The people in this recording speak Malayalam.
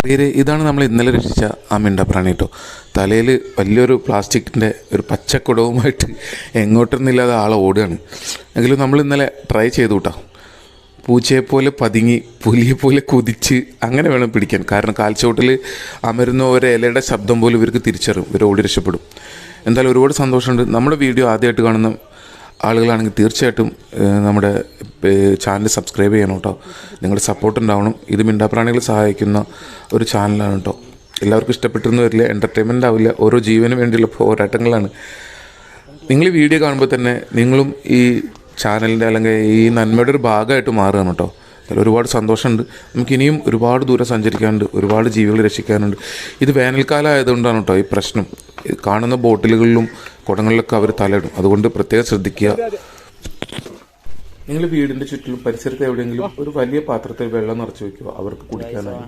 ഇതാണ് നമ്മൾ ഇന്നലെ രക്ഷിച്ച ആ മിണ്ടാപ്രാണി കേട്ടോ. തലയിൽ വലിയൊരു പ്ലാസ്റ്റിക്കിൻ്റെ ഒരു പച്ചക്കുടവുമായിട്ട് എങ്ങോട്ടൊന്നുമില്ലാതെ ആളെ ഓടുകയാണ്. എങ്കിലും നമ്മൾ ഇന്നലെ ട്രൈ ചെയ്തു കേട്ടോ. പൂച്ചയെപ്പോലെ പതുങ്ങി പുലിയെപ്പോലെ കുതിച്ച് അങ്ങനെ വേണം പിടിക്കാൻ. കാരണം കാൽച്ചോട്ടിൽ അമരുന്ന ഒരു ഇലയുടെ ശബ്ദം പോലും ഇവർക്ക് തിരിച്ചറിയും, ഇവർ ഓടി രക്ഷപ്പെടും. എന്തായാലും ഒരുപാട് സന്തോഷമുണ്ട്. നമ്മുടെ വീഡിയോ ആദ്യമായിട്ട് കാണുന്ന ആളുകളാണെങ്കിൽ തീർച്ചയായിട്ടും നമ്മുടെ ചാനൽ സബ്സ്ക്രൈബ് ചെയ്യണം കേട്ടോ. നിങ്ങളുടെ സപ്പോർട്ട് ഉണ്ടാവണം. ഇത് മിണ്ടാപ്രാണികളെ സഹായിക്കുന്ന ഒരു ചാനലാണ് കേട്ടോ. എല്ലാവർക്കും ഇഷ്ടപ്പെട്ടിരുന്നു വരില്ല, എൻ്റർടൈൻമെൻ്റ് ആവില്ല, ഓരോ ജീവന് വേണ്ടിയുള്ള പോരാട്ടങ്ങളാണ്. നിങ്ങൾ ഈ വീഡിയോ കാണുമ്പോൾ തന്നെ നിങ്ങളും ഈ ചാനലിൻ്റെ അല്ലെങ്കിൽ ഈ നന്മയുടെ ഒരു ഭാഗമായിട്ട് മാറുകയാണ് കേട്ടോ. അതിൽ ഒരുപാട് സന്തോഷമുണ്ട്. നമുക്കിനിയും ഒരുപാട് ദൂരം സഞ്ചരിക്കാനുണ്ട്, ഒരുപാട് ജീവികൾ രക്ഷിക്കാനുണ്ട്. ഇത് വേനൽക്കാലം ആയതുകൊണ്ടാണ് കേട്ടോ ഈ പ്രശ്നം. കാണുന്ന ബോട്ടിലുകളിലും കുടങ്ങളിലൊക്കെ അവർ തലയിടും. അതുകൊണ്ട് പ്രത്യേകം ശ്രദ്ധിക്കുക. നിങ്ങൾ വീടിൻ്റെ ചുറ്റിലും പരിസരത്ത് എവിടെയെങ്കിലും ഒരു വലിയ പാത്രത്തിൽ വെള്ളം നിറച്ച് വയ്ക്കുക അവർക്ക് കുടിക്കാനായി.